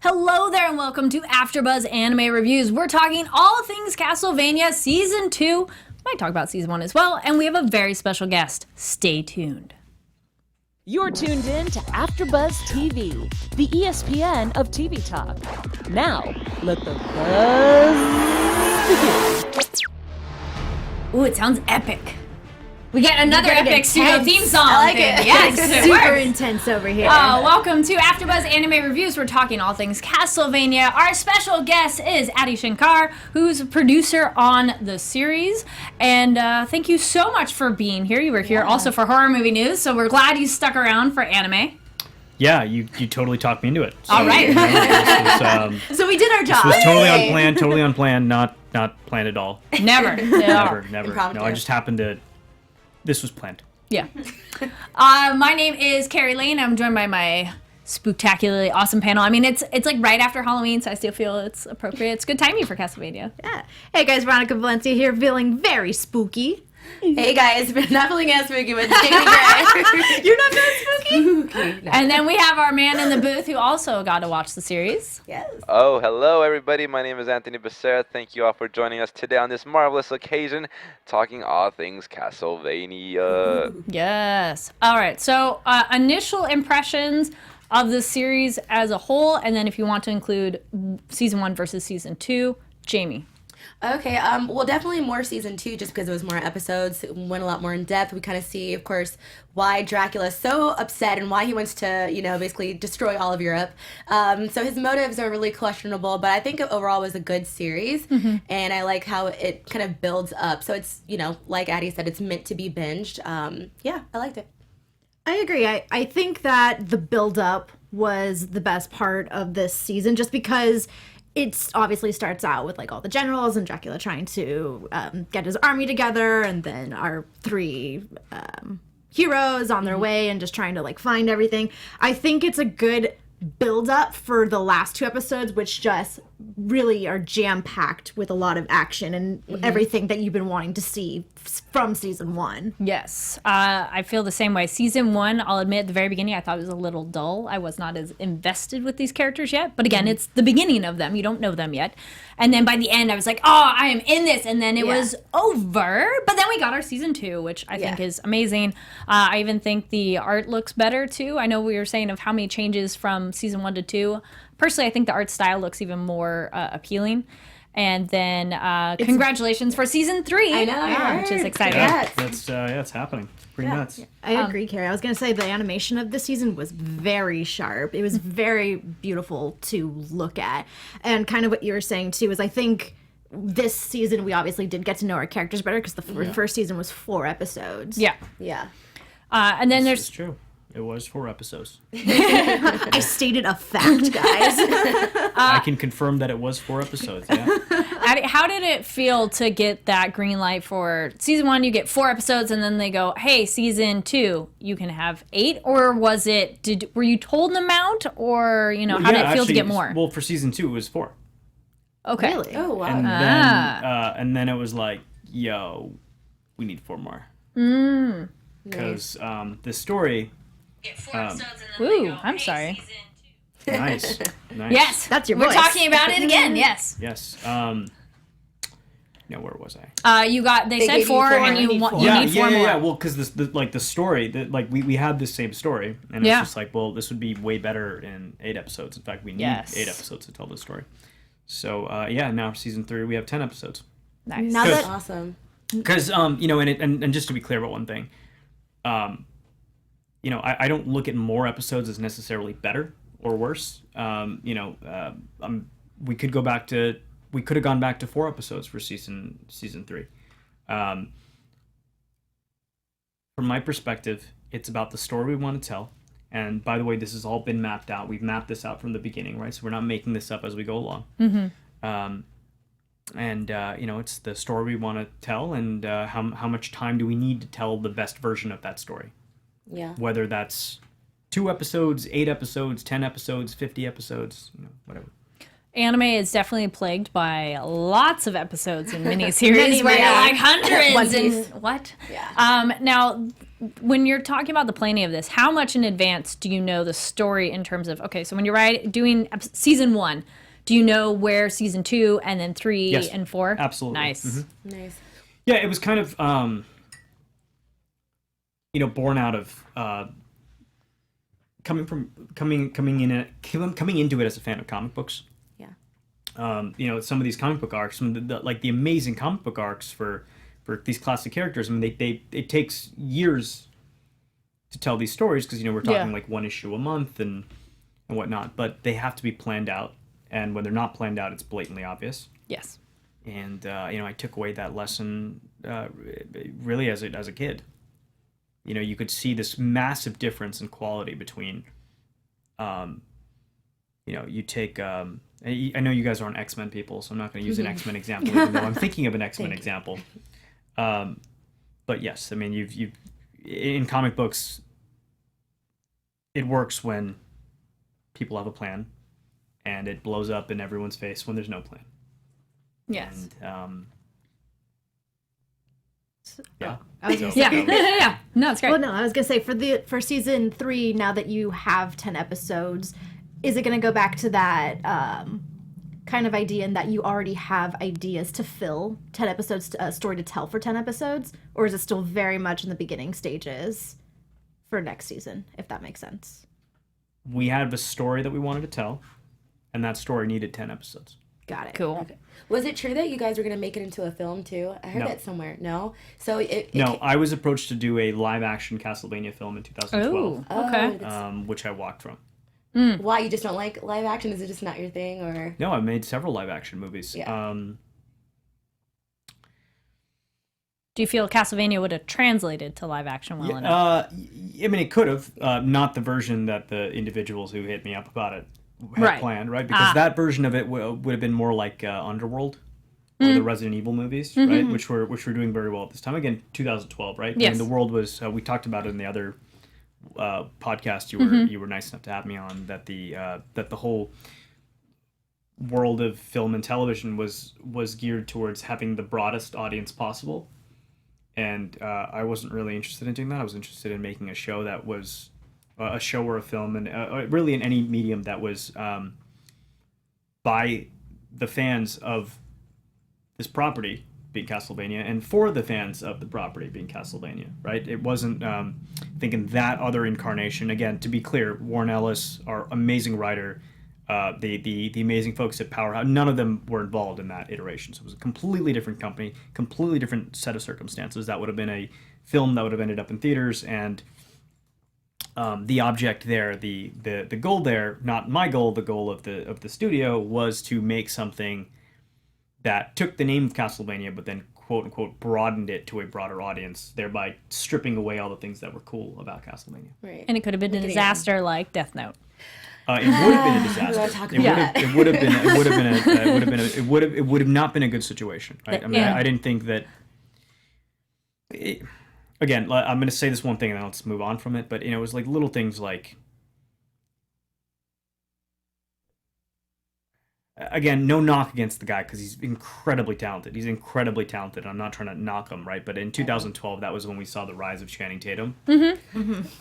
Hello there and welcome to AfterBuzz Anime Reviews. We're talking all things Castlevania Season 2. Might talk about Season 1 as well. And we have a very special guest. Stay tuned. You're tuned in to AfterBuzz TV, the ESPN of TV talk. Now, let the buzz begin. Ooh, it sounds epic. We get another epic studio theme song. I like it. Yes, Super intense over here. Welcome to AfterBuzz Anime Reviews. We're talking all things Castlevania. Our special guest is Adi Shankar, who's a producer on the series. And thank you so much for being here. You were here also for horror movie news, so we're glad you stuck around for anime. Yeah, you totally talked me into it. So, all right. You know, this was, so we did our job. This was totally unplanned, not planned at all. Never. Never. Impromptu. No, I just happened to. This was planned. Yeah. My name is Kari Lane. I'm joined by my spectacularly awesome panel. I mean, it's like right after Halloween, so I still feel it's appropriate. It's good timing for Castlevania. Yeah. Hey guys, Veronica, Valencia here, feeling very spooky. Hey guys, not feeling as spooky, but Jaimi Gray. You're not feeling spooky? No. And then we have our man in the booth who also got to watch the series. Yes. Oh, hello everybody. My name is Anthony Becerra. Thank you all for joining us today on this marvelous occasion, talking all things Castlevania. Yes. All right. So initial impressions of the series as a whole, and then if you want to include season 1 versus season 2, Jaimi. Okay, well, definitely more season 2 just because it was more episodes, went a lot more in depth. We kind of see, of course, why Dracula is so upset and why he wants to, basically destroy all of Europe. So his motives are really questionable, but I think overall it was a good series, and I like how it kind of builds up. So it's, like Adi said, it's meant to be binged. Yeah, I liked it. I agree. I think that the build-up was the best part of this season just because it obviously starts out with like all the generals and Dracula trying to get his army together, and then our 3 heroes on their way and just trying to like find everything. I think it's a good build up for the last 2 episodes, which just really are jam-packed with a lot of action and everything that you've been wanting to see from season 1. Yes. I feel the same way. Season 1, I'll admit at the very beginning, I thought it was a little dull. I was not as invested with these characters yet. But again, it's the beginning of them. You don't know them yet. And then by the end, I was like, oh, I am in this. And then it was over. But then we got our season 2, which I think is amazing. I even think the art looks better, too. I know we were saying of how many changes from season 1 to 2. Personally, I think the art style looks even more appealing. And then congratulations for season 3. I know, which is exciting. Yeah, it's happening. Pretty nuts. I agree, Carrie. I was going to say the animation of this season was very sharp. It was very beautiful to look at. And kind of what you were saying, too, is I think this season we obviously did get to know our characters better because the first season was 4 episodes. Yeah. Yeah. And then It's true. It was 4 episodes. I stated a fact, guys. I can confirm that it was 4 episodes, yeah. Adi, how did it feel to get that green light for season 1? You get 4 episodes, and then they go, "Hey, season 2, you can have 8." Or was it? Were you told an amount, or how did it feel to get more? Well, for season 2, it was 4. Okay. Really? Oh, wow. And then it was like, yo, we need 4 more. Because the story. Ooh, I'm sorry. Nice. Yes, That's your We're voice. talking about it again. Yes. Yes. Where was I? You got. They said gave you 4, 4, and you need want. 4. You Yeah, need 4 more. yeah. Well, because the story, we had the same story, and it's just like, well, this would be way better in 8 episodes. In fact, we need 8 episodes to tell this story. So now season 3, we have 10 episodes. Nice. Now That's that awesome. Because and just to be clear about one thing, I don't look at more episodes as necessarily better or worse. We could have gone back to 4 episodes for season 3. From my perspective, it's about the story we want to tell. And by the way, this has all been mapped out. We've mapped this out from the beginning, right? So we're not making this up as we go along. It's the story we want to tell, and how much time do we need to tell the best version of that story? Yeah. Whether that's 2 episodes, 8 episodes, 10 episodes, 50 episodes, whatever. Anime is definitely plagued by lots of episodes and miniseries where you're like hundreds One and Piece. what? Yeah. Now when you're talking about the planning of this, how much in advance do you know the story in terms of, okay, so when you're doing season 1, do you know where season 2 and then 3 Yes, and 4? absolutely. Nice. Nice. Yeah, it was kind of, born out of coming into it as a fan of comic books. Yeah. Some of these comic book arcs, some of the amazing comic book arcs for these classic characters. I mean, it takes years to tell these stories because we're talking like one issue a month and whatnot. But they have to be planned out, and when they're not planned out, it's blatantly obvious. Yes. And I took away that lesson really as a kid. You could see this massive difference in quality between, you take. I know you guys aren't X-Men people, so I'm not going to use an X-Men example, even though I'm thinking of an X-Men example. But yes, I mean, you've in comic books, it works when people have a plan, and it blows up in everyone's face when there's no plan. Yes. And, I was gonna Yeah. say, Yeah. No, it's great. well, no, I was gonna say for season 3, now that you have 10 episodes, is it gonna go back to that kind of idea in that you already have ideas to fill 10 episodes, a story to tell for 10 episodes, or is it still very much in the beginning stages for next season, if that makes sense? we had a story that we wanted to tell, and that story needed 10 episodes. Got it. Cool. Okay. Was it true that you guys were going to make it into a film too? I heard No. that somewhere. No? So No, I was approached to do a live-action Castlevania film in 2012, Oh, okay. which I walked from. Why? You just don't like live action? Is it just not your thing? Or No, I made several live-action movies. Yeah. Do you feel Castlevania would have translated to live action well enough? I mean, it could have. Not the version that the individuals who hit me up about it had Right. planned, right? Because that version of it would have been more like Underworld or the Resident Evil movies, right? Which were doing very well at this time. Again, 2012, right? Yes. I mean, the world was. We talked about it in the other podcast you were nice enough to have me on. That the whole world of film and television was geared towards having the broadest audience possible. And I wasn't really interested in doing that. I was interested in making a show that was a show or a film, and really in any medium that was by the fans of this property, being Castlevania, and for the fans of the property, being Castlevania. Right? It wasn't thinking that other incarnation. Again, to be clear, Warren Ellis, our amazing writer, the amazing folks at Powerhouse, none of them were involved in that iteration. So it was a completely different company, completely different set of circumstances. That would have been a film that would have ended up in theaters, and the object there, the goal there, not my goal, the goal of the studio, was to make something that took the name of Castlevania, but then quote unquote broadened it to a broader audience, thereby stripping away all the things that were cool about Castlevania. right. And it could have been a disaster like Death Note. It would have been a disaster. talking about It would have not been a good situation. Right? I mean, Yeah. I didn't think that. Again, I'm going to say this one thing and then let's move on from it. But it was like little things like. Again, no knock against the guy because he's incredibly talented. I'm not trying to knock him, right? But in 2012, that was when we saw the rise of Channing Tatum.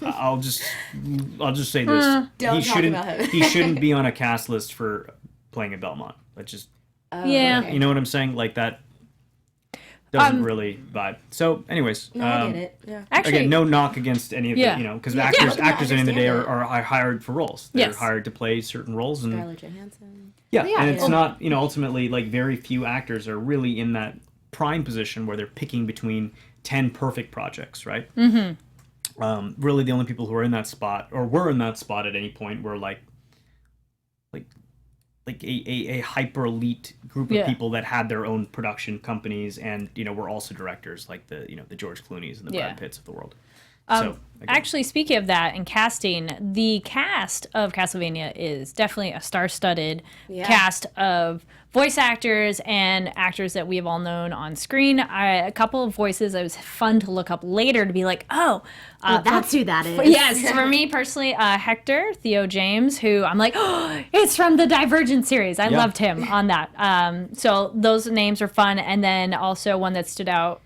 I'll just say this: Don't talk about him. he shouldn't be on a cast list for playing a Belmont. That's just Yeah. okay. you know what I'm saying? Like that doesn't really vibe. So, anyways, No, I get it. Yeah. Actually, again, no knock against any of Yeah. the because Yeah, actors yeah, at the end of the day understand are hired for roles. They're Yes. hired to play certain roles and. Scarlett Johansson. Yeah, Yeah, and it's yeah. not, ultimately, like, very few actors are really in that prime position where they're picking between 10 perfect projects, right? Really, the only people who are in that spot, or were in that spot at any point, were, like a hyper-elite group of Yeah. people that had their own production companies and, were also directors, like the George Clooney's and the Yeah. Brad Pitts of the world. Again, Actually, speaking of that and casting, the cast of Castlevania is definitely a star-studded cast of voice actors and actors that we have all known on screen. A couple of voices it was fun to look up later to be like, That's who that is. yes, for me personally, Hector, Theo James, who I'm like, it's from the Divergent series. I loved him on that. So those names are fun. And then also one that stood out,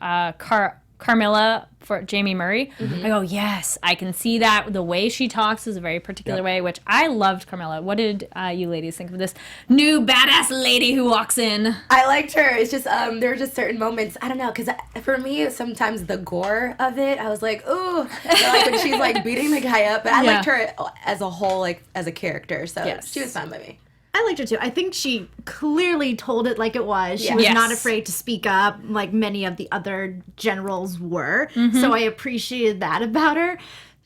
Carmilla for Jaimi Murray. I go, yes, I can see that. The way she talks is a very particular way, which I loved Carmilla. What did you ladies think of this new badass lady who walks in? I liked her. It's just there were just certain moments. I don't know, because for me, sometimes the gore of it, I was like, ooh, like when she's like beating the guy up. But I liked her as a whole, like as a character. So she was fun by me. I liked her too. I think she clearly told it like it was. She was not afraid to speak up like many of the other generals were. So I appreciated that about her.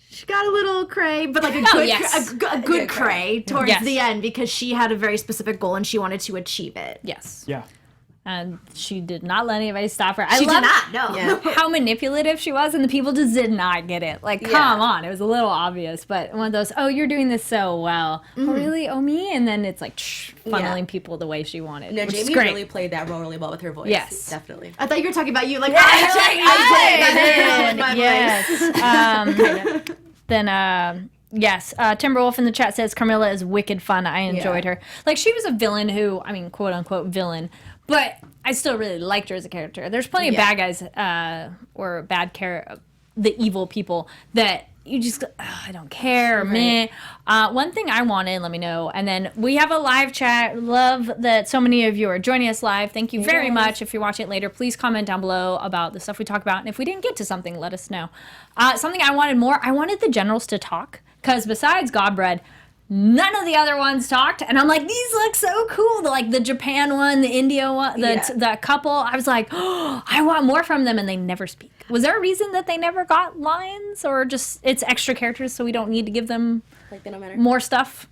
She got a little cray, but like a good cray towards the end because she had a very specific goal and she wanted to achieve it. Yes. Yeah. And she did not let anybody stop her. She did not, no. How manipulative she was, and the people just did not get it. Like, come on. It was a little obvious, but one of those, oh, you're doing this so well. Oh, really? Oh, me? And then it's like funneling people the way she wanted. No, Jaimi really played that role really well with her voice. Yes. Definitely. I thought you were talking about you. Like, Yes, Timberwolf in the chat says Carmilla is wicked fun. I enjoyed her. Like, she was a villain who, I mean, quote unquote villain, but I still really liked her as a character. There's plenty of bad guys or the evil people that you just go, oh, I don't care, meh. One thing I wanted, let me know. And then we have a live chat. Love that so many of you are joining us live. Thank you very much. If you're watching it later, please comment down below about the stuff we talk about. And if we didn't get to something, let us know. Something I wanted more, I wanted the generals to talk. Because besides Godbread, none of the other ones talked. And I'm like, these look so cool. The Japan one, the India one, the couple. I was like, oh, I want more from them. And they never speak. Was there a reason that they never got lines? Or just it's extra characters so we don't need to give them they don't matter. More stuff?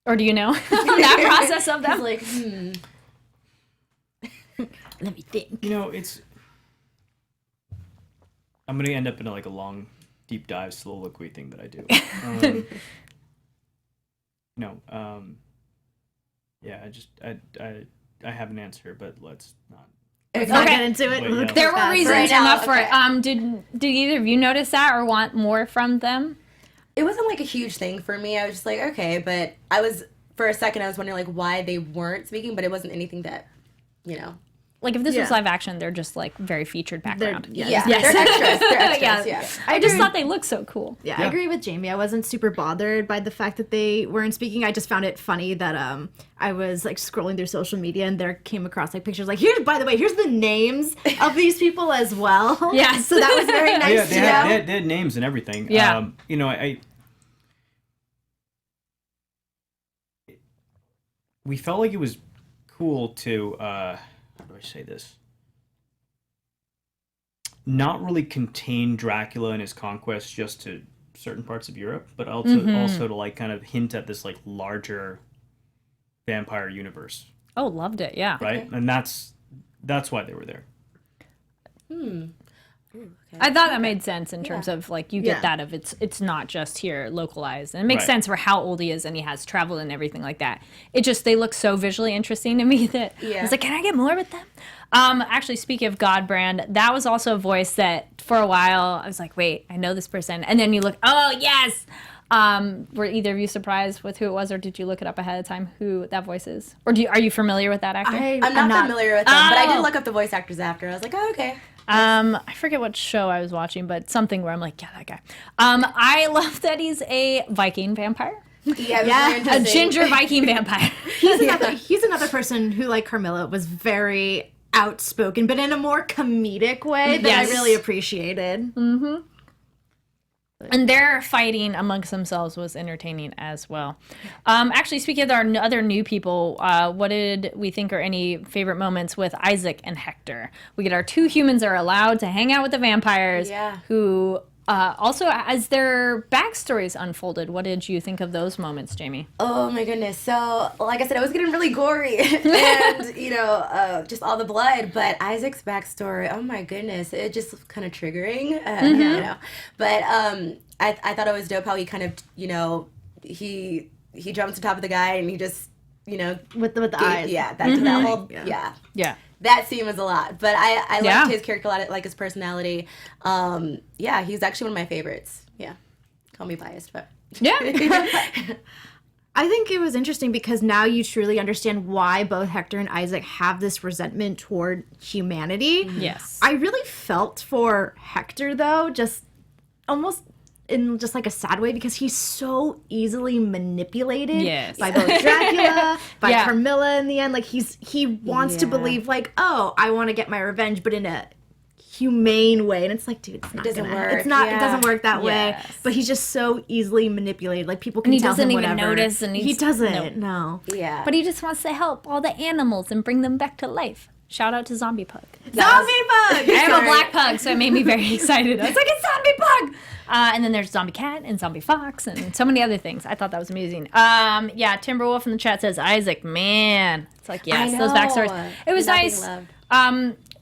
Or do you know that process of them? Like, let me think. You know, I'm going to end up in a long deep dive soliloquy thing that I do. I have an answer, but let's not. Let's not get into it. Wait, There were reasons enough for it. Okay. Did either of you notice that or want more from them? It wasn't like a huge thing for me. I was just like, okay, but for a second I was wondering like why they weren't speaking, but it wasn't anything that, Like, if this was live action, they're just, very featured background. They're extras. They're extras, I just thought they looked so cool. Yeah, I agree with Jaimi. I wasn't super bothered by the fact that they weren't speaking. I just found it funny that I was, scrolling through social media and there came across, pictures. By the way, here's the names of these people as well. Yes. So that was very nice they had names and everything. Yeah. We felt like it was cool to... how do I say this? Not really contain Dracula and his conquest just to certain parts of Europe, but also to kind of hint at this larger vampire universe. Oh, loved it. Yeah. Right, and that's why they were there. I thought that made sense in terms of you get that of it's not just here localized, and it makes sense for how old he is and he has traveled and everything like that. It just they look so visually interesting to me that I was like, can I get more with them? Actually, speaking of Godbrand, that was also a voice that for a while I was like, wait, I know this person, and then you look, oh yes. Were either of you surprised with who it was, or did you look it up ahead of time who that voice is, or are you familiar with that actor? I'm not familiar with them, but I did look up the voice actors after. I was like, oh, okay. I forget what show I was watching, but something where I'm like, yeah, that guy. I love that he's a Viking vampire. Yeah, a ginger Viking vampire. He's another person who, like Carmilla, was very outspoken, but in a more comedic way that I really appreciated. Mm-hmm. And their fighting amongst themselves was entertaining as well. Actually, speaking of our other new people, what did we think are any favorite moments with Isaac and Hector? We get our two humans are allowed to hang out with the vampires who... also, as their backstories unfolded, what did you think of those moments, Jaimi? Oh my goodness. So, like I said, I was getting really gory and, just all the blood. But Isaac's backstory, oh my goodness, it just kind of triggering, But I thought it was dope how he kind of, he jumps on top of the guy and he just, with the eyes. Yeah, that whole, Yeah. That scene was a lot, but I liked his character a lot, like his personality. He's actually one of my favorites. Yeah, call me biased, but yeah. I think it was interesting because now you truly understand why both Hector and Isaac have this resentment toward humanity. Yes. I really felt for Hector, though, just almost in just like a sad way, because he's so easily manipulated by both Dracula, by Carmilla in the end. Like he wants to believe like, oh, I want to get my revenge, but in a humane way, and it's like, dude, it doesn't work that way. But he's just so easily manipulated. Like people can tell him whatever. He doesn't even notice, and he doesn't. No. Yeah. But he just wants to help all the animals and bring them back to life. Shout out to Zombie Pug. Zombie Pug! I have a black pug, so it made me very excited. I was like, it's Zombie Pug! And then there's Zombie Cat and Zombie Fox and so many other things. I thought that was amazing. Timberwolf in the chat says, Isaac, man. It's like, yes, those backstories. It was nice.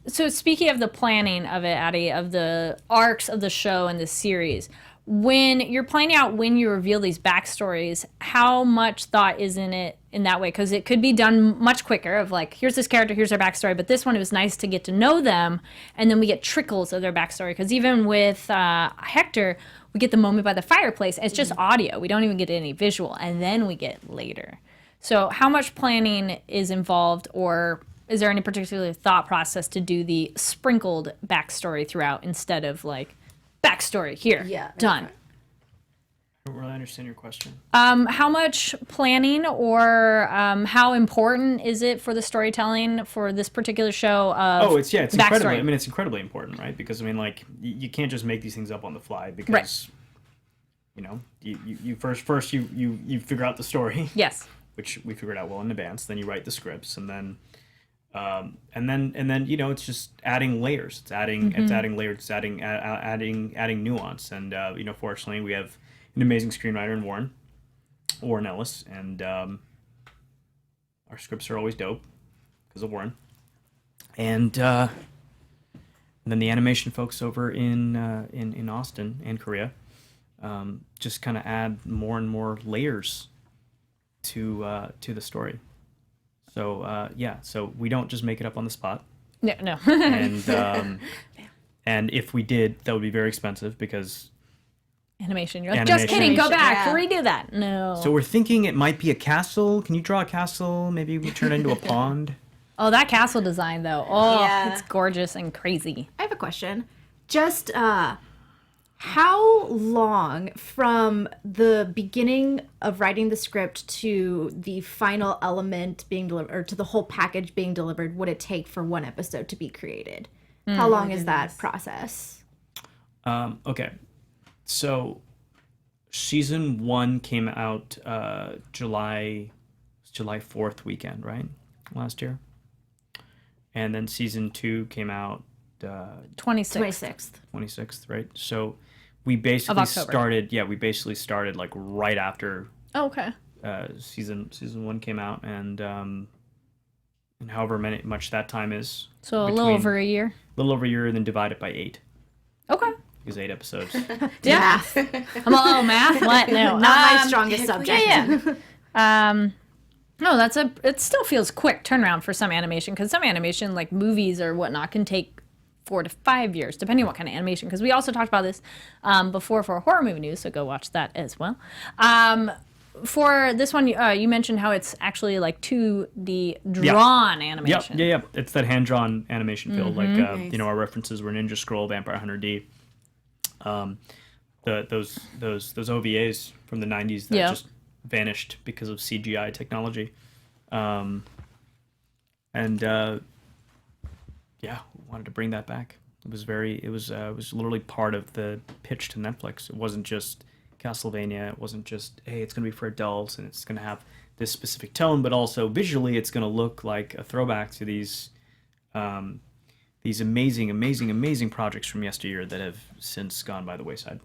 So speaking of the planning of it, Adi, of the arcs of the show and the series, when you're planning out when you reveal these backstories, how much thought is in it in that way? Because it could be done much quicker of like, here's this character, here's their backstory. But this one, it was nice to get to know them. And then we get trickles of their backstory. Because even with Hector, we get the moment by the fireplace. It's just audio. We don't even get any visual. And then we get later. So how much planning is involved, or is there any particular thought process to do the sprinkled backstory throughout instead of like, backstory here, done? I don't really understand your question. How much planning or how important is it for the storytelling for this particular show? It's incredibly. I mean, it's incredibly important, right? Because I mean, like, you can't just make these things up on the fly because, you know, you first you figure out the story. Yes. Which we figured out well in advance. Then you write the scripts, and then you know, it's just adding layers. It's adding layers. It's adding nuance. And you know, fortunately, we have an amazing screenwriter in Warren Ellis, and our scripts are always dope because of Warren. And then the animation folks over in Austin and Korea just kind of add more and more layers to the story. So so we don't just make it up on the spot. No. And if we did, that would be very expensive because animation. You're like, just kidding, go back, redo that. No. So we're thinking it might be a castle. Can you draw a castle? Maybe we turn it into a pond. Oh, that castle design though. Oh, it's gorgeous and crazy. I have a question. Just how long from the beginning of writing the script to the final element being delivered, or to the whole package being delivered, would it take for one episode to be created? How long is that process? Okay. So season 1 came out July 4th weekend, right? Last year. And then season 2 came out 26th, right? So we basically started like right after season 1 came out, and however much that time is. So a little over a year. A little over a year, and then divide it by 8. Okay. Because 8 episodes. Math. I'm all, math? What? No. Not my strongest subject. No, it still feels quick turnaround for some animation, because some animation, like movies or whatnot, can take 4 to 5 years, depending on what kind of animation. Because we also talked about this before for horror movie news, so go watch that as well. For this one, you mentioned how it's actually like 2D drawn animation. Yeah. It's that hand-drawn animation feel. Like, you know, our references were Ninja Scroll, Vampire Hunter D. Those OVAs from the 90s that just vanished because of CGI technology. Wanted to bring that back. It was literally part of the pitch to Netflix. It wasn't just Castlevania. It wasn't just, hey, it's going to be for adults and it's going to have this specific tone, but also visually it's going to look like a throwback to these amazing projects from yesteryear that have since gone by the wayside.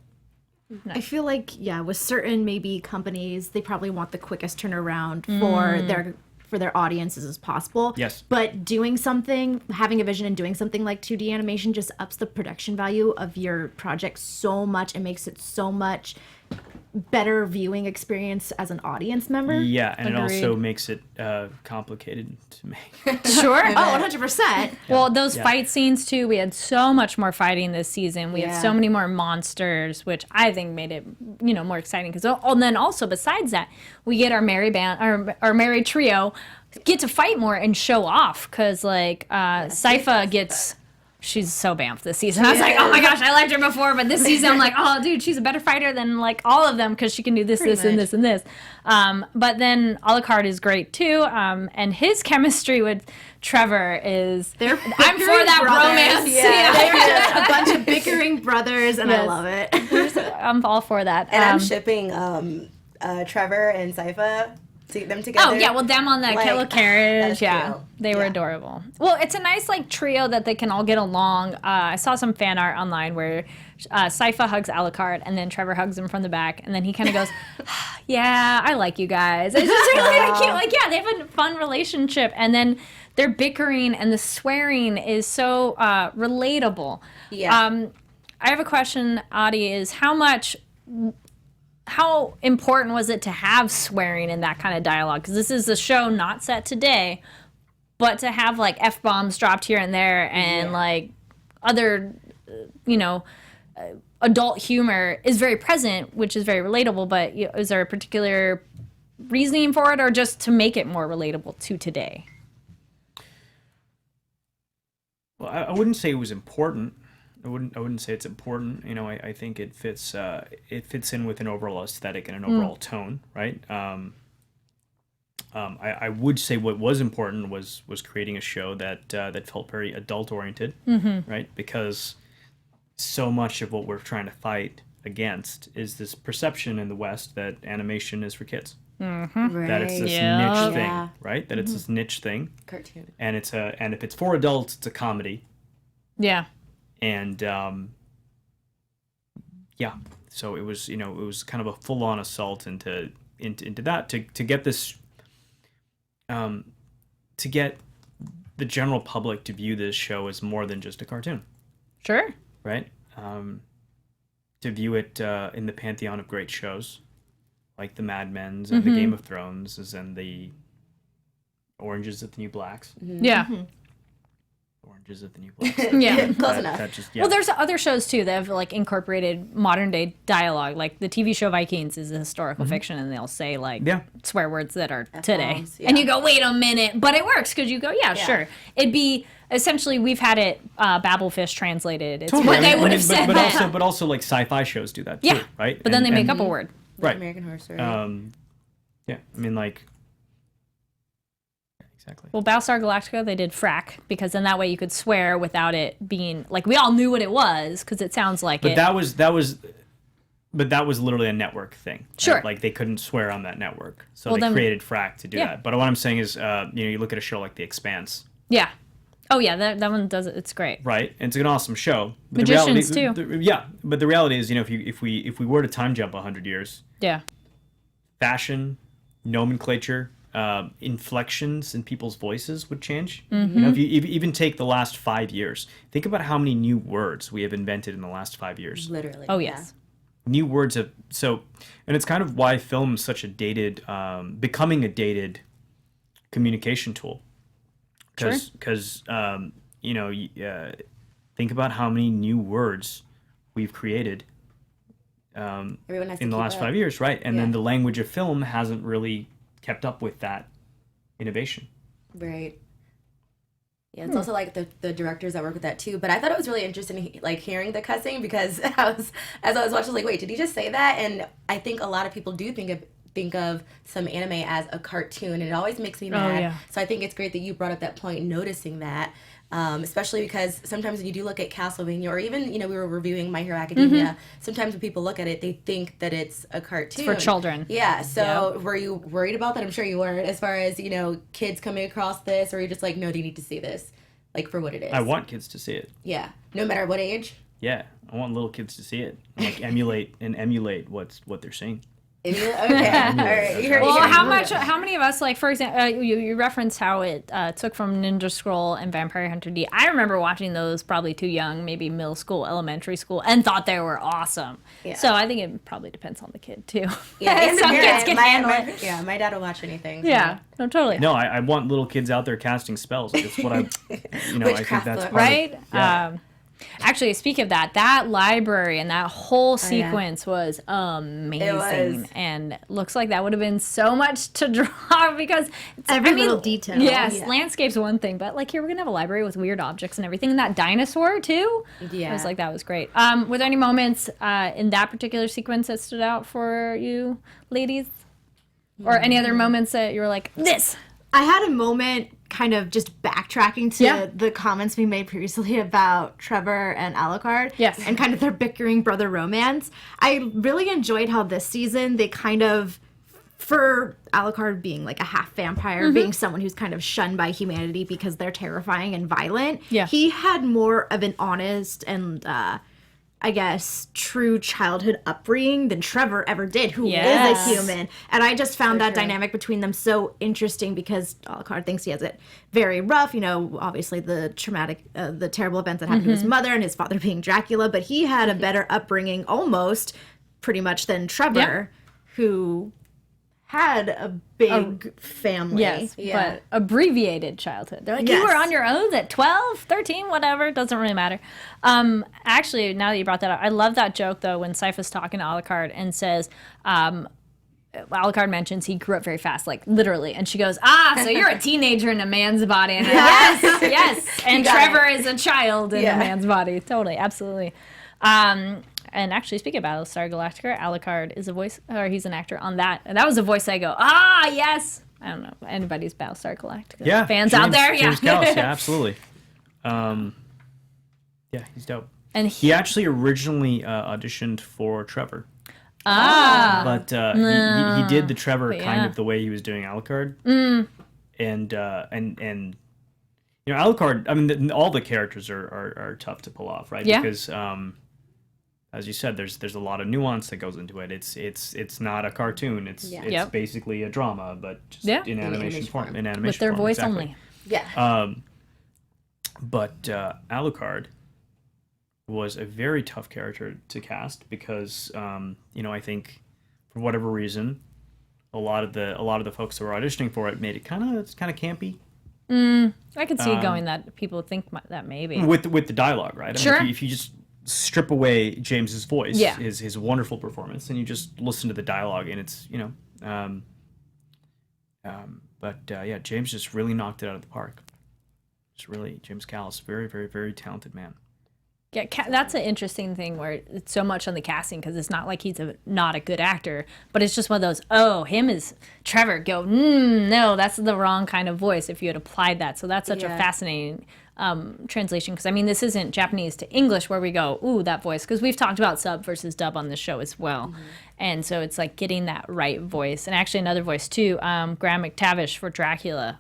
I feel like, with certain maybe companies, they probably want the quickest turnaround for their audiences as possible. Yes. But having a vision and doing something like 2D animation just ups the production value of your project so much and makes it so much better viewing experience as an audience member. Yeah, and Agreed. it also makes it complicated to make. Sure. Oh, 100%. Well, those fight scenes too. We had so much more fighting this season. We had so Yeah. many more monsters, which I think made it, more exciting. Because and then also besides that, we get our merry band, our merry trio, get to fight more and show off. Because Sypha gets. She's so bamf this season. I was like, oh my gosh, I liked her before, but this season I'm like, oh dude, she's a better fighter than like all of them because she can do this, Pretty this, and much. this, and this. But then Alucard is great too, and his chemistry with Trevor is. I'm for that brothers. romance. Yeah. They're just a bunch of bickering brothers, and I Yes. love it. I'm all for that. And I'm shipping Trevor and Sypha, them together. Oh yeah, well them on that Like, yellow carriage, that's yeah, cute. they were adorable. Well, it's a nice like trio that they can all get along. I saw some fan art online where Sypha hugs Alucard and then Trevor hugs him from the back, and then he kind of goes, "Yeah, I like you guys." It's just really cute. Like yeah, they have a fun relationship, and then their bickering and the swearing is so relatable. Yeah. I have a question, Adi, is how important was it to have swearing in that kind of dialogue? Because this is a show not set today, but to have like F-bombs dropped here and there and like other, adult humor is very present, which is very relatable. But is there a particular reasoning for it or just to make it more relatable to today? Well, I wouldn't say it was important. I wouldn't say it's important. I think it fits in with an overall aesthetic and an overall tone, right? I would say what was important was creating a show that felt very adult oriented, right? Because so much of what we're trying to fight against is this perception in the West that animation is for kids. Right. That it's this Yeah. niche thing, Yeah. right? That it's this niche thing, Cartoon. and and if it's for adults, it's a comedy. Yeah. And so it was kind of a full on assault into that to get this to get the general public to view this show as more than just a cartoon, Sure. right? To view it in the pantheon of great shows like the Mad Men's and the Game of Thrones and the Orange Is the New Blacks. Yeah. Orange Is the New Blacks. Yeah. Close enough. That just, Well, there's other shows too that have like incorporated modern day dialogue. Like the TV show Vikings is a historical fiction, and they'll say like Yeah. swear words that are today, F-bombs, and yeah. you go, wait a minute, but it works because you go, yeah, sure. It'd be essentially we've had it Babelfish translated. It's Totally. what they would have said. but also like sci-fi shows do that too, Yeah. right? But then they make and- up a word. right. American Horror Story. Yeah, I mean, like, exactly. Well, Battlestar Galactica, they did frack because then that way you could swear without it being like we all knew what it was because it sounds like But it. that was literally a network thing. right? Sure. Like they couldn't swear on that network, so Well, they then- created frack to do Yeah. that. But what I'm saying is, you look at a show like The Expanse, Yeah. Oh yeah, that one does it. It's great. right? And it's an awesome show. But Magicians, the reality, yeah, but the reality is, if we were to time jump 100 years, Yeah. fashion, nomenclature, inflections in people's voices would change. If you even take the last 5 years, think about how many new words we have invented in the last 5 years. Literally. Oh yeah. yes. New words have and it's kind of why film is such a dated, becoming a dated communication tool. Because think about how many new words we've created Everyone has to in the keep last up. 5 years, right? And then Yeah. the language of film hasn't really kept up with that innovation. Right. Yeah, it's also like the directors that work with that too. But I thought it was really interesting, like hearing the cussing because as I was watching, I was like, wait, did he just say that? And I think a lot of people do think of some anime as a cartoon, and it always makes me mad. yeah. So I think it's great that you brought up that point, noticing that. Especially because sometimes when you do look at Castlevania, or even, we were reviewing My Hero Academia, sometimes when people look at it, they think that it's a cartoon. For children. Yeah, so were you worried about that? I'm sure you weren't, as far as, kids coming across this, or you're just like, no, they need to see this, like, for what it is. I want kids to see it. Yeah, no matter what age. Yeah, I want little kids to see it, and, like emulate what they're seeing. Okay, all right. You heard Well, it here. how many of us, like, for example, you referenced how it took from Ninja Scroll and Vampire Hunter D. I remember watching those probably too young, maybe middle school, elementary school, and thought they were awesome. Yeah. So I think it probably depends on the kid, too. Yeah, and the Some kids parent. can handle it. Yeah, my dad will watch anything. So. Yeah, no, totally. No, I want little kids out there casting spells. Like, it's what I, you know, I think Witchcraft that's book. part of- Right? yeah. Actually, speak of that library and that whole sequence was amazing. It was. And looks like that would have been so much to draw because Every little detail. Yes, Yeah. landscape's one thing, but like here we're gonna have a library with weird objects and everything. And that dinosaur too. Yeah. I was like, that was great. Were there any moments in that particular sequence that stood out for you, ladies? Or any other moments that you were like, this? I had a moment kind of just backtracking to Yeah. the comments we made previously about Trevor and Alucard. Yes. And kind of their bickering brother romance. I really enjoyed how this season they kind of, for Alucard being like a half vampire, being someone who's kind of shunned by humanity because they're terrifying and violent, he had more of an honest and I guess, true childhood upbringing than Trevor ever did, who is a human. And I just found that dynamic between them so interesting because Alucard thinks he has it very rough. You know, obviously the traumatic, the terrible events that happened to his mother and his father being Dracula. But he had a better upbringing almost pretty much than Trevor, who had a big family. Yes, but abbreviated childhood. They're like, you were on your own at 12, 13, whatever. Doesn't really matter. Actually, now that you brought that up, I love that joke, though, when Sypha's talking to Alucard and says, Alucard mentions he grew up very fast, like literally. And she goes, so you're a teenager in a man's body. And yes. And Trevor is a child in a man's body. Totally, absolutely. And actually, speaking of Battlestar Galactica, Alucard is a voice, or he's an actor on that. And that was a voice I go, yes. I don't know, anybody's Battlestar Galactica fans out there? James Callis, yeah, absolutely. He's dope. And he actually originally auditioned for Trevor. But he did the Trevor kind of the way he was doing Alucard. And you know, Alucard, I mean, all the characters are tough to pull off, right? Yeah. Because as you said, there's a lot of nuance that goes into it. It's not a cartoon. It's basically a drama, but just in animation form. In animation with their form, voice exactly. only. Yeah. But Alucard was a very tough character to cast because you know, I think for whatever reason, a lot of the folks that were auditioning for it made it kind of campy. I could see going that people think that maybe with the dialogue, right? I mean, if you just strip away James's voice, his wonderful performance, and you just listen to the dialogue, and it's, you know, James just really knocked it out of the park. It's really James Callis, very, very, very talented man. Yeah, that's an interesting thing where it's so much on the casting because it's not like he's not a good actor, but it's just one of those, him is Trevor, go, no, that's the wrong kind of voice if you had applied that. So that's such a fascinating translation because, I mean, this isn't Japanese to English where we go, ooh, that voice, because we've talked about sub versus dub on this show as well. And so it's like getting that right voice. And actually another voice too, Graham McTavish for Dracula.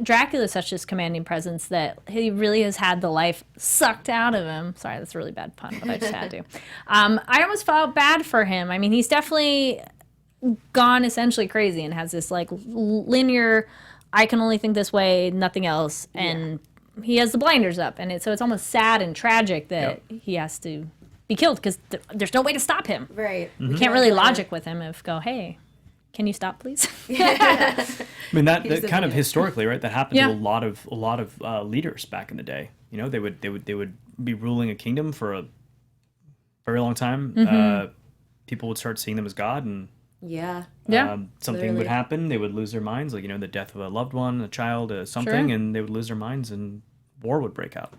Dracula's such this commanding presence that he really has had the life sucked out of him. Sorry, that's a really bad pun, but I just had to. I almost felt bad for him. I mean, he's definitely gone essentially crazy and has this like linear, I can only think this way, nothing else. And he has the blinders up. And so it's almost sad and tragic that he has to be killed because there's no way to stop him. Right. We can't really logic with him hey, can you stop, please? I mean, that kind of historically, right? That happened to a lot of leaders back in the day. You know, they would be ruling a kingdom for a very long time. People would start seeing them as God, and something would happen. They would lose their minds, like, you know, the death of a loved one, a child, something, and they would lose their minds, and war would break out.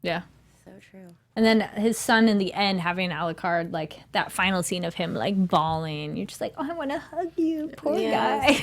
Yeah. So true. And then his son in the end having Alucard, like that final scene of him like bawling. You're just like, I want to hug you, poor guy.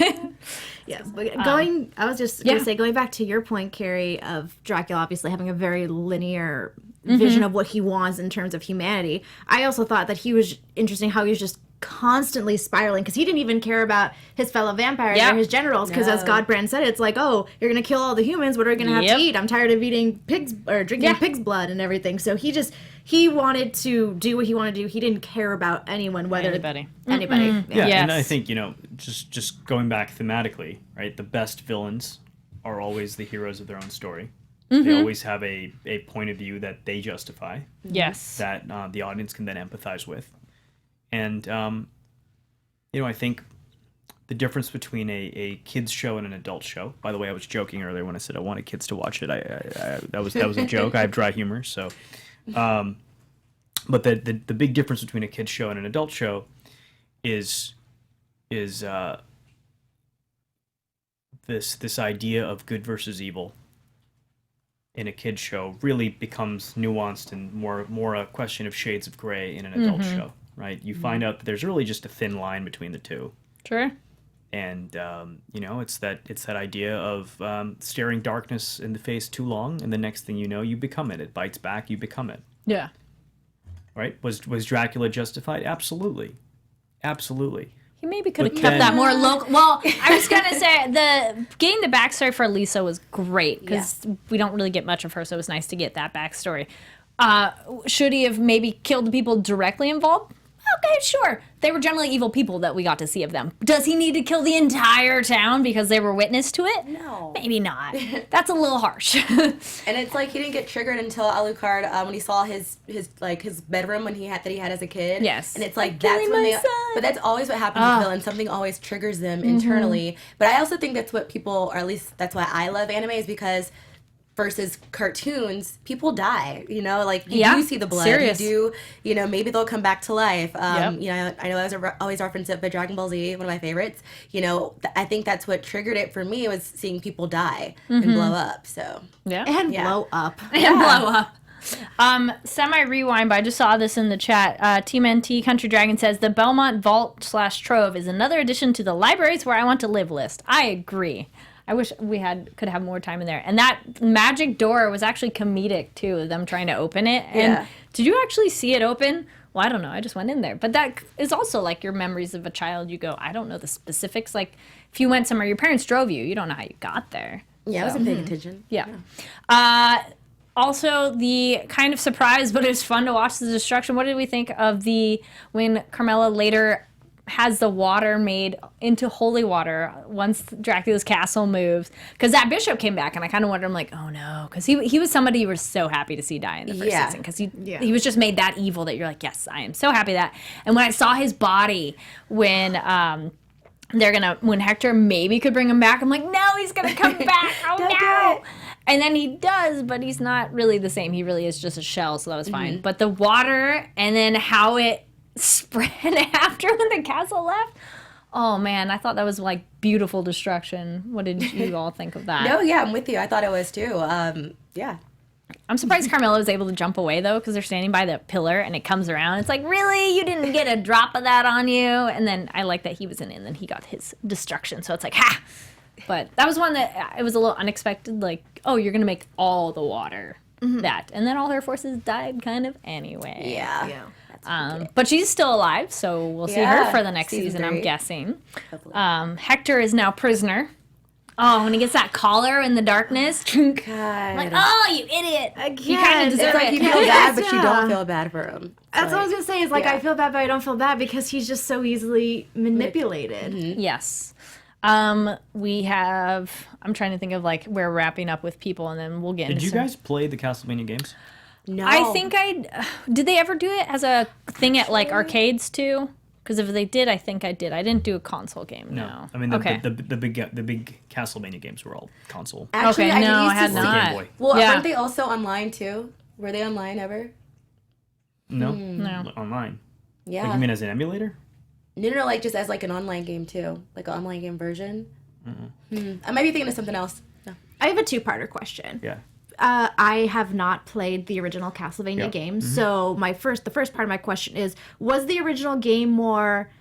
Yes, but I was just going to say, going back to your point, Carrie, of Dracula obviously having a very linear vision of what he wants in terms of humanity. I also thought that he was interesting how he was just constantly spiraling because he didn't even care about his fellow vampires or his generals because as Godbrand said, it's like, oh, you're gonna kill all the humans, what are we gonna have to eat? I'm tired of eating pigs or drinking pig's blood and everything. So he wanted to do what he wanted to do. He didn't care about anyone, whether anybody. Yeah, Yes. and I think, just going back thematically, right, the best villains are always the heroes of their own story. They always have a point of view that they justify. Yes. That the audience can then empathize with. And, I think the difference between a kid's show and an adult show, by the way, I was joking earlier when I said I wanted kids to watch it. That was a joke. I have dry humor. So, but the big difference between a kid's show and an adult show is this idea of good versus evil in a kid's show really becomes nuanced and more a question of shades of gray in an adult show. Right, you find out that there's really just a thin line between the two. Sure. And it's that idea of staring darkness in the face too long, and the next thing you know, you become it. It bites back. You become it. Yeah. Right? Was Dracula justified? Absolutely. He maybe could have kept that more local. Well, I was gonna say getting the backstory for Lisa was great because we don't really get much of her, so it was nice to get that backstory. Should he have maybe killed the people directly involved? Okay, sure. They were generally evil people that we got to see of them. Does he need to kill the entire town because they were witness to it? No. Maybe not. That's a little harsh. And it's like he didn't get triggered until Alucard when he saw his bedroom that he had as a kid. Yes. And it's like that's when they. But that's always what happens with villains. Something always triggers them internally. But I also think that's what people, or at least that's why I love anime, is because versus cartoons, people die. You do see the blood. Serious. You do, maybe they'll come back to life. I know I always reference it, but Dragon Ball Z, one of my favorites. I think that's what triggered it for me, was seeing people die and blow up. So Blow up. And blow up. Semi-rewind, but I just saw this in the chat. Team NT Country Dragon says, the Belmont Vault/Trove is another addition to the libraries where I want to live list. I agree. I wish we could have more time in there. And that magic door was actually comedic, too, them trying to open it. And did you actually see it open? Well, I don't know. I just went in there. But that is also like your memories of a child. You go, I don't know the specifics. Like, if you went somewhere, your parents drove you. You don't know how you got there. Yeah, I wasn't paying attention. Yeah. Also, the kind of surprise, but it was fun to watch the destruction. What did we think of when Carmilla later has the water made into holy water once Dracula's castle moves? Because that bishop came back, and I kind of wondered, I'm like, oh no, because he was somebody you were so happy to see die in the first season, because he was just made that evil that you're like, yes, I am so happy that. And when I saw his body when Hector maybe could bring him back, I'm like, no, he's gonna come back. Oh no. And then he does, but he's not really the same. He really is just a shell, so that was fine. But the water, and then how it spread after when the castle left. Oh man, I thought that was like beautiful destruction. What did you all think of that? No, yeah, I'm with you. I thought it was too. Yeah. I'm surprised Carmilla was able to jump away though, because they're standing by the pillar and it comes around. It's like, really? You didn't get a drop of that on you? And then I like that he was in it and then he got his destruction. So it's like, ha! But that was one that it was a little unexpected. Like, oh, you're going to make all the water that. And then all her forces died kind of anyway. Yeah. But she's still alive, so we'll see her for the next season, 3. I'm guessing. Hector is now prisoner. Oh, when he gets that collar in the darkness. God. Like, oh, you idiot. You kind of It's like you feel bad, but you don't feel bad for him. That's what I was going to say. Is like, I feel bad, but I don't feel bad because he's just so easily manipulated. Yes. We have, I'm trying to think of like, we're wrapping up with people and then we'll get into Did you guys play the Castlevania games? No. I think did they ever do it as a thing at like arcades too? Because if they did, I think I did. I didn't do a console game. No. I mean, the big Castlevania games were all console. Actually, okay, no, I used had to not. Game Boy. Well, Yeah. weren't they also online too? Were they online ever? No. No. Online. Yeah. Like, you mean as an emulator? No, like just as like an online game too, like an online game version. I might be thinking of something else. No. I have a two-parter question. Yeah. I have not played the original Castlevania games, so the first part of my question is: was the original game more,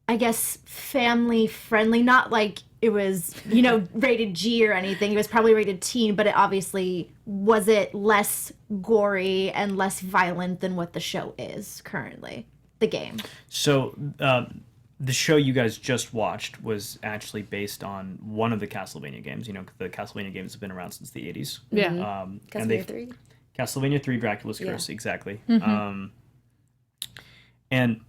I guess, family friendly? Not like it was, rated G or anything. It was probably rated teen, but was it less gory and less violent than what the show is currently? the game? So the show you guys just watched was actually based on one of the Castlevania games. You know, the Castlevania games have been around since the 80s. Yeah. And Castlevania 3? Castlevania 3, Dracula's Yeah. Curse, exactly. Mm-hmm. And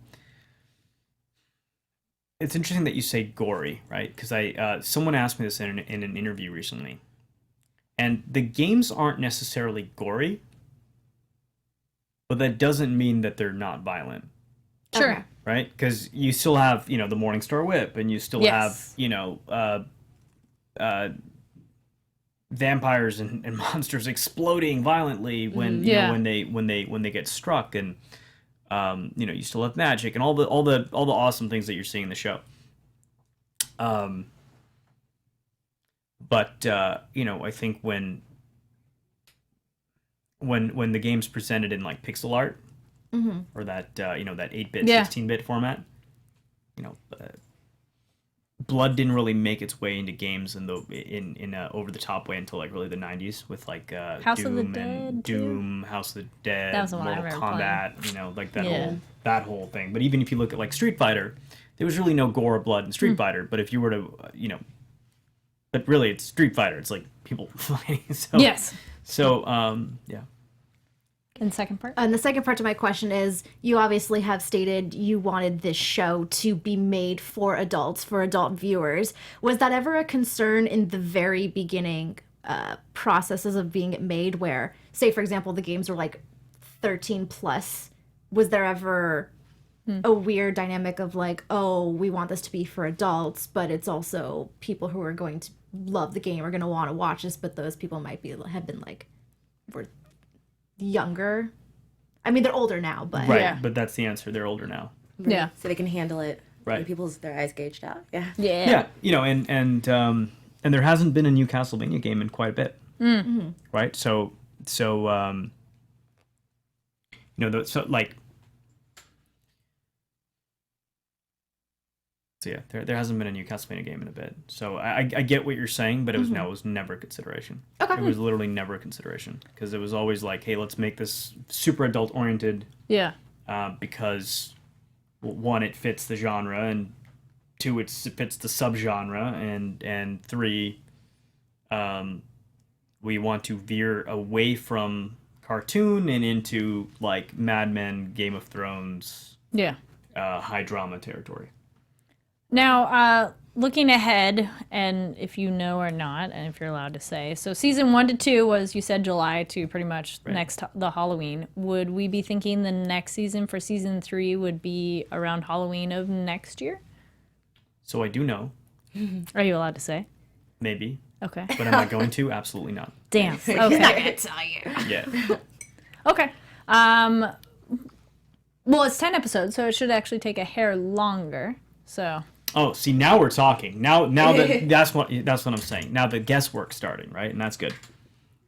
it's interesting that you say gory, right? Because someone asked me this in an interview recently. And the games aren't necessarily gory, but that doesn't mean that they're not violent. Sure. Okay. Right? Because you still have, the Morningstar Whip, and you still Yes. have, vampires and monsters exploding violently when Yeah. when they get struck, and you still have magic and all the awesome things that you're seeing in the show. But I think when the game's presented in like pixel art, or that that 8-bit, Yeah. 16-bit format, blood didn't really make its way into games in a over the top way until like really the 90s with like House of the Doom Dead, and too? Doom, House of the Dead, That was the one I Mortal remember Kombat, like that Yeah. that whole thing. But even if you look at like Street Fighter, there was really no gore or blood in Street Fighter. But if you were to but really it's Street Fighter. It's like people fighting. So, Yes. So yeah. And the second part? And the second part to my question is, you obviously have stated you wanted this show to be made for adults, for adult viewers. Was that ever a concern in the very beginning processes of being made where, say, for example, the games were like 13 plus? Was there ever a weird dynamic of like, oh, we want this to be for adults, but it's also people who are going to love the game are going to want to watch this, but those people might have been like, were younger. I mean, they're older now, but Right. Yeah. But that's the answer. They're older now. Yeah. So they can handle it. Right. When people's their eyes gauged out. Yeah. Yeah. Yeah, and there hasn't been a new Castlevania game in quite a bit, right? So yeah, there hasn't been a new Castlevania game in a bit. So I get what you're saying, but it was never a consideration. Okay. It was literally never a consideration because it was always like, hey, let's make this super adult oriented, Yeah. because one, it fits the genre, and two, it fits the subgenre, and three, we want to veer away from cartoon and into like Mad Men, Game of Thrones, Yeah. high drama territory. Now, looking ahead, and if you know or not, and if you're allowed to say, so season 1 to 2 was, you said, July to pretty much the Halloween. Would we be thinking the next season for season 3 would be around Halloween of next year? So I do know, Are you allowed to say? maybe, Okay. but am I going to? Absolutely not. Damn. he's not Okay. gonna tell you. Yeah. Okay. Well, it's 10 episodes, so it should actually take a hair longer. So. Oh, see, now we're talking. Now that's what I'm saying. Now the guesswork's starting, right? And that's good.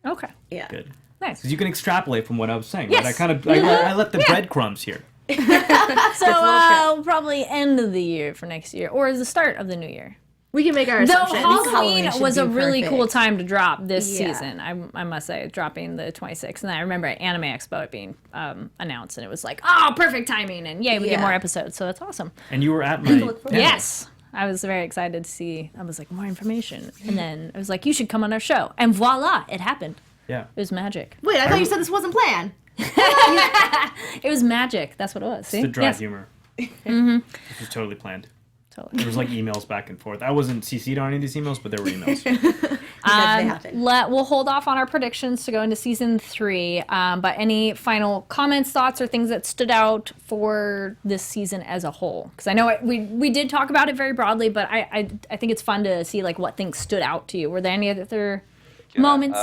Okay. Yeah. Good. Nice. Because you can extrapolate from what I was saying. Yes. Right? I kind of I let the breadcrumbs here. So probably end of the year for next year, or the start of the new year. We can make our Though assumptions. Halloween should was a be really perfect. cool time to drop this Yeah. season, I must say, dropping the 26th. And I remember at Anime Expo it being announced, and it was like, oh, perfect timing, and yay, we get Yeah. more episodes, so that's awesome. And you were at my Look forward. panel. Yes. I was very excited to see. I was like, more information. And then I was like, you should come on our show. And voila, it happened. Yeah. It was magic. Wait, I thought you said this wasn't planned. It was magic. That's what it was. See? The dry Yes. humor. It was totally planned. Totally. There was like emails back and forth. I wasn't CC'd on any of these emails, but there were emails. Because they happen. We'll hold off on our predictions to go into season 3. But any final comments, thoughts, or things that stood out for this season as a whole? Because I know we did talk about it very broadly, but I think it's fun to see like what things stood out to you. Were there any other moments?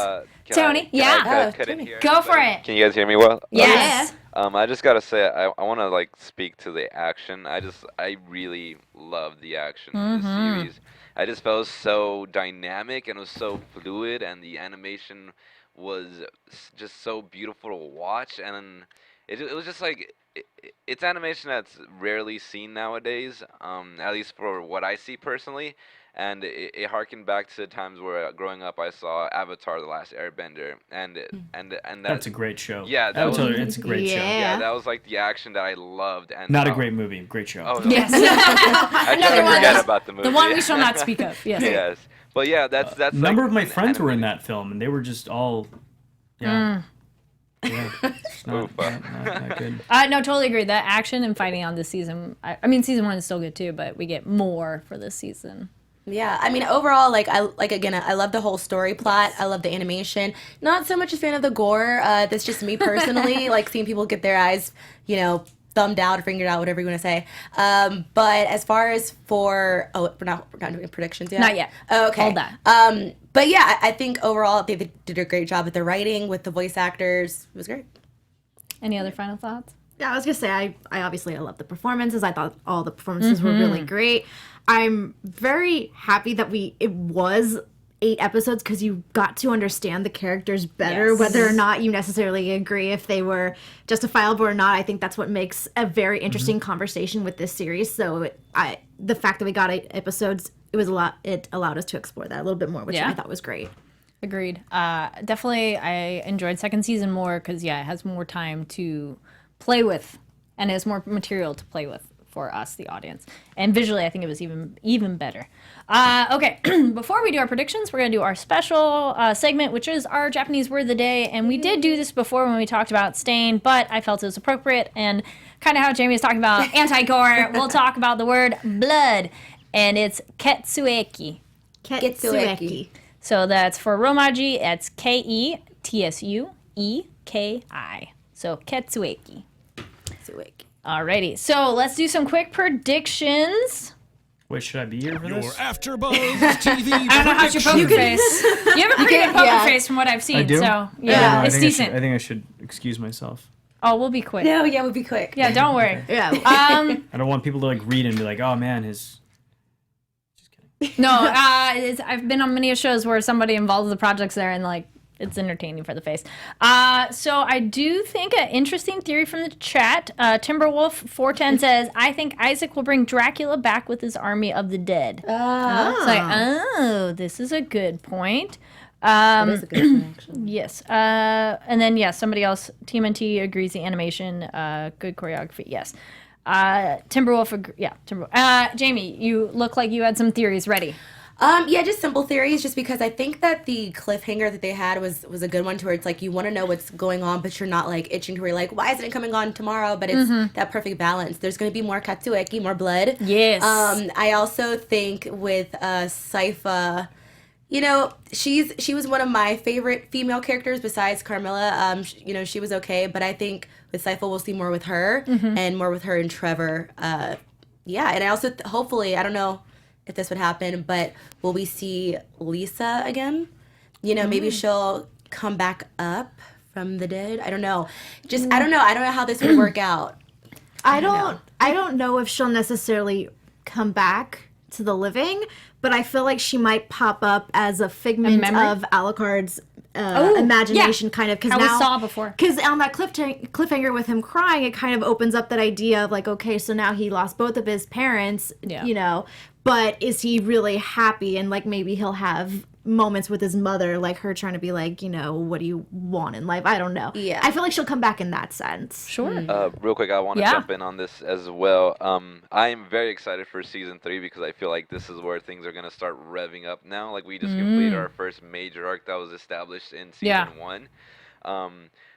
Tony? Yeah. Cut in here, Go for everybody? it. Can you guys hear me well? Yes. I just gotta say, I want to like speak to the action. I really love the action in this series. I just felt so dynamic and it was so fluid, and the animation was just so beautiful to watch. And it was just like it's animation that's rarely seen nowadays, at least for what I see personally. and it harkened back to times where growing up I saw Avatar: The Last Airbender, and That's a great show. Yeah, that Avatar, was it's a great show. yeah, that was like the action that I loved. And Not a great movie, great show. Oh, no. Yes. I Another totally one. forget about the movie. The one we shall not speak of. Yes. Yes, but yeah, that's A number like of my an friends were in animated- that film, and they were just all, yeah, it's not that good. No, totally agree. That action and fighting on this season. I mean, season 1 is still good too, but we get more for this season. Yeah, I mean, overall, I love the whole story plot. I love the animation. Not so much a fan of the gore. That's just me personally. Like seeing people get their eyes, thumbed out or fingered out, whatever you want to say. But as far as we're not doing predictions yet. Not yet. Oh, okay. Hold that. But yeah, I think overall they did a great job with the writing, with the voice actors. It was great. Any other final thoughts? Yeah, I was gonna say I love the performances. I thought all the performances were really great. I'm very happy that it was 8 episodes because you got to understand the characters better, Yes. whether or not you necessarily agree if they were justifiable or not. I think that's what makes a very interesting conversation with this series. So the fact that we got 8 episodes, it allowed us to explore that a little bit more, which Yeah. I thought was great. Agreed. Definitely, I enjoyed second season more because it has more time to play with, and has more material to play with for us, the audience. And visually, I think it was even better. Okay, before we do our predictions, we're gonna do our special segment, which is our Japanese word of the day. And we did do this before when we talked about Stain, but I felt it was appropriate, and kind of how Jaimi was talking about anti-gore, we'll talk about the word blood, and it's ketsueki. Ketsueki. So that's for Romaji, it's Ketsueki. So ketsueki. Alrighty, so let's do some quick predictions. Wait, should I be here for Your this? AfterBuzz TV I don't know how's your poker face. You have a pretty good poker face from what I've seen. I do? So I yeah, don't it's know, decent. I think I should excuse myself. Oh, we'll be quick. No, yeah, we'll be quick. Yeah, don't worry. Yeah. I don't want people to read and be like, oh man, his. No, I've been on many shows where somebody involves the projects there, and it's entertaining for the face. So I do think an interesting theory from the chat. Timberwolf 410 says, I think Isaac will bring Dracula back with his army of the dead. This is a good point. That is a good one, actually. Yes. And then, somebody else, TMNT agrees the animation, good choreography, yes. Timberwolf, Timberwolf. Jaimi, you look like you had some theories ready. Yeah, just simple theories, just because I think that the cliffhanger that they had was a good one, to where it's you want to know what's going on, but you're not itching to where you're why isn't it coming on tomorrow? But it's that perfect balance. There's going to be more katsueki, more blood. Yes. I also think with Sypha, she was one of my favorite female characters besides Carmilla. She was okay, but I think with Sypha we'll see more with her and more with her and Trevor. And I also hopefully, I don't know if this would happen, but will we see Lisa again? Maybe she'll come back up from the dead. I don't know. I don't know. I don't know how this would work out. I don't know if she'll necessarily come back to the living, but I feel like she might pop up as a figment of Alucard's imagination, kind of. How we saw before. Because on that cliffhanger with him crying, it kind of opens up that idea of okay, so now he lost both of his parents, but is he really happy? And maybe he'll have moments with his mother, her trying to be what do you want in life? I don't know. Yeah. I feel like she'll come back in that sense. Sure. Real quick, I want to jump in on this as well. I am very excited for season 3 because I feel like this is where things are going to start revving up now. We just completed our first major arc that was established in season 1.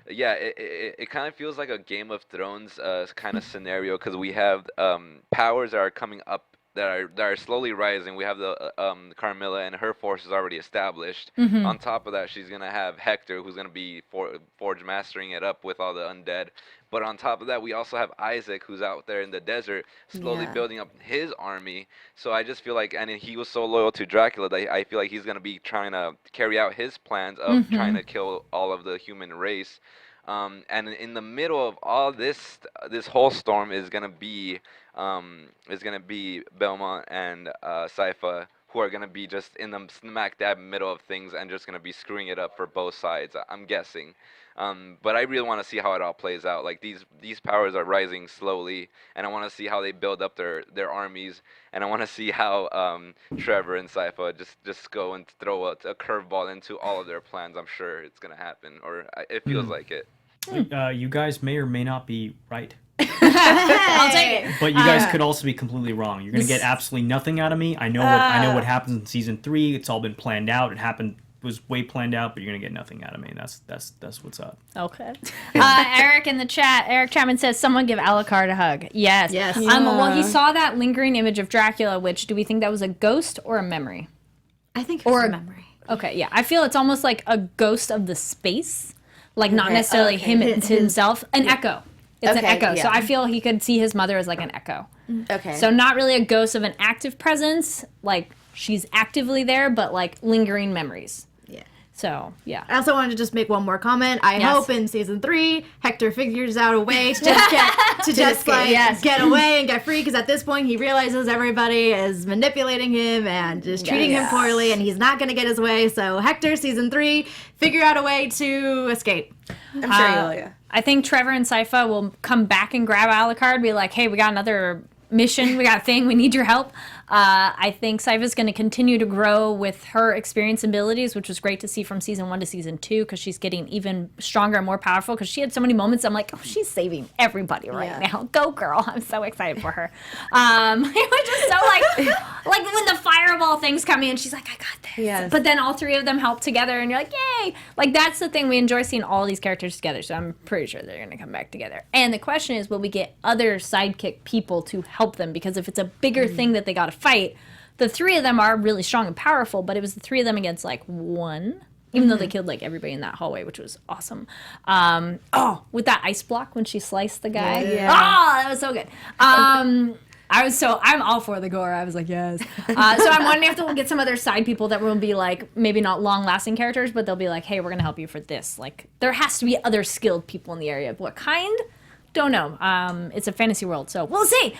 It kind of feels like a Game of Thrones kind of scenario, because we have powers that are coming up that are slowly rising. We have the Carmilla and her forces already established. On top of that, she's gonna have Hector, who's gonna be forge mastering it up with all the undead. But on top of that, we also have Isaac, who's out there in the desert, slowly building up his army. So I just feel like, and he was so loyal to Dracula that I feel like he's gonna be trying to carry out his plans of trying to kill all of the human race. And in the middle of all this whole storm is gonna be Belmont and Sypha who are gonna be just in the smack dab middle of things and just gonna be screwing it up for both sides. I'm guessing. But I really want to see how it all plays out. Like these powers are rising slowly, and I want to see how they build up their armies, and I want to see how Trevor and Sypha just go and throw a curveball into all of their plans. I'm sure it's gonna happen, or it feels like it. You guys may or may not be right. I'll take it. But you guys could also be completely wrong. You're gonna get absolutely nothing out of me. I know what happens in season 3. It's all been planned out. Was way planned out, but you're gonna get nothing out of me. That's what's up. Okay. Eric in the chat, Eric Chapman says, "Someone give Alucard a hug." Yes. Yes. Well, he saw that lingering image of Dracula. Which do we think that was a ghost or a memory? I think it was a memory. Okay. Yeah. I feel it's almost like a ghost of the space, like not necessarily him himself. An echo. It's an echo. Yeah. So I feel he could see his mother as like an echo. Okay. So not really a ghost of an active presence, like she's actively there, but like lingering memories. Yeah. So, yeah. I also wanted to just make one more comment. I Yes. hope in season 3, Hector figures out a way to just escape. get away and get free. Because at this point, he realizes everybody is manipulating him and just treating him poorly, and he's not going to get his way. So Hector, season 3, figure out a way to escape. I'm sure you will, yeah. I think Trevor and Sypha will come back and grab Alucard, be like, hey, we got another mission, we got a thing, we need your help. I think Sypha's going to continue to grow with her experience and abilities, which was great to see from season 1 to season 2, because she's getting even stronger and more powerful, because she had so many moments I'm like, oh, she's saving everybody right now. Go girl. I'm so excited for her. It was just so like when the fireball things come in, she's like, I got this. Yes. But then all 3 of them help together and you're like, yay. Like that's the thing. We enjoy seeing all these characters together. So I'm pretty sure they're going to come back together. And the question is, will we get other sidekick people to help them? Because if it's a bigger thing that they got to fight, the 3 of them are really strong and powerful, but it was the 3 of them against like 1, even though they killed like everybody in that hallway, which was awesome. With that ice block when she sliced the guy. Yeah. Oh, that was so good. I'm all for the gore. I was like, yes. So I'm wondering if we'll get some other side people that will be like, maybe not long lasting characters, but they'll be like, hey, we're going to help you for this. Like there has to be other skilled people in the area. What kind? Don't know. It's a fantasy world, so we'll see.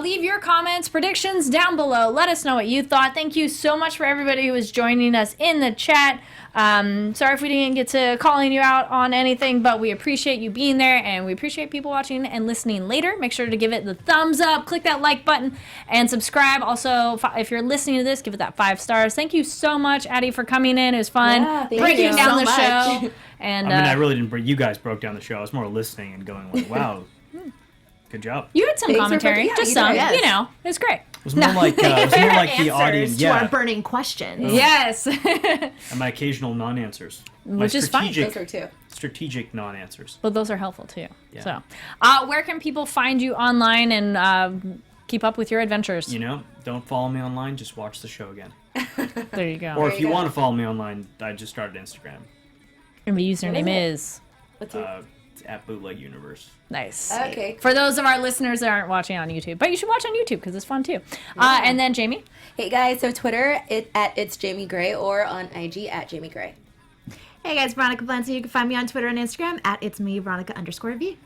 Leave your comments, predictions down below. Let us know what you thought. Thank you so much for everybody who was joining us in the chat. Sorry if we didn't get to calling you out on anything, but we appreciate you being there, and we appreciate people watching and listening later. Make sure to give it the thumbs up, click that like button, and subscribe. Also, if you're listening to this, give it that 5 stars. Thank you so much, Adi, for coming in. It was fun breaking down the show. And I really didn't break. You guys broke down the show. I was more listening and going like, "Wow, good job." you had some commentary, just some. yes. You know, it was great. It was more like the audience. To our Yeah, burning questions. Yes. and my occasional non-answers. Which is fine. Those are 2. Strategic non-answers. But those are helpful too. Yeah. So, where can people find you online and keep up with your adventures? You know, don't follow me online. Just watch the show again. There you go. Or if you want to follow me online, I just started Instagram. And the username is What's it? It's at Bootleg Universe. nice. Okay. For those of our listeners that aren't watching on YouTube, but you should watch on YouTube because it's fun too. And then Jaimi. Hey guys, so Twitter at it's Jaimi Gray or on IG at Jaimi Gray. Hey guys, Veronica Valencia. You can find me on Twitter and Instagram at it's me, Veronica_V.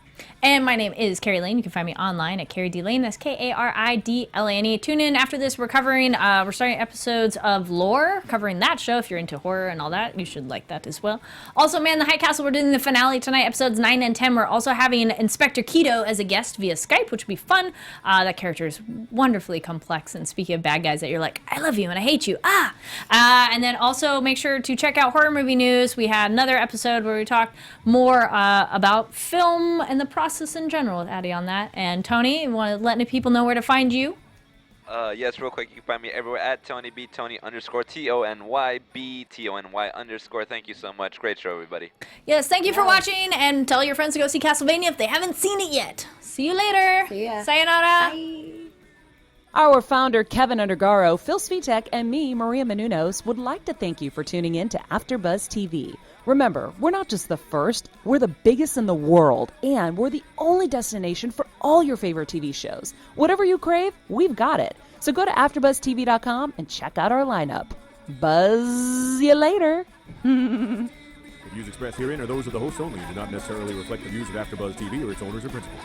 And my name is Kari Lane. You can find me online at Kari D Lane. That's KARIDLANE. Tune in after this. We're starting episodes of Lore, covering that show. If you're into horror and all that, you should like that as well. Also, Man the High Castle, we're doing the finale tonight, episodes 9 and 10. We're also having Inspector Keto as a guest via Skype, which will be fun. That character is wonderfully complex. And speaking of bad guys that you're like, I love you and I hate you. And then also make sure to check out Horror Movie News. We had another episode where we talked more about film and the process in general with Adi on that. And Tony, you want to let people know where to find you? Yes, real quick, you can find me everywhere at TonyB, Tony_TONY_. Thank you so much. Great show, everybody. Yes, thank you for watching, and tell your friends to go see Castlevania if they haven't seen it yet. See you later. See ya. Sayonara. Bye. Our founder, Kevin Undergaro, Phil Svitek, and me, Maria Menounos, would like to thank you for tuning in to AfterBuzz TV. Remember, we're not just the first, we're the biggest in the world, and we're the only destination for all your favorite TV shows. Whatever you crave, we've got it. So go to AfterBuzzTV.com and check out our lineup. Buzz you later. The views expressed herein are those of the hosts only and do not necessarily reflect the views of AfterBuzz TV or its owners or principals.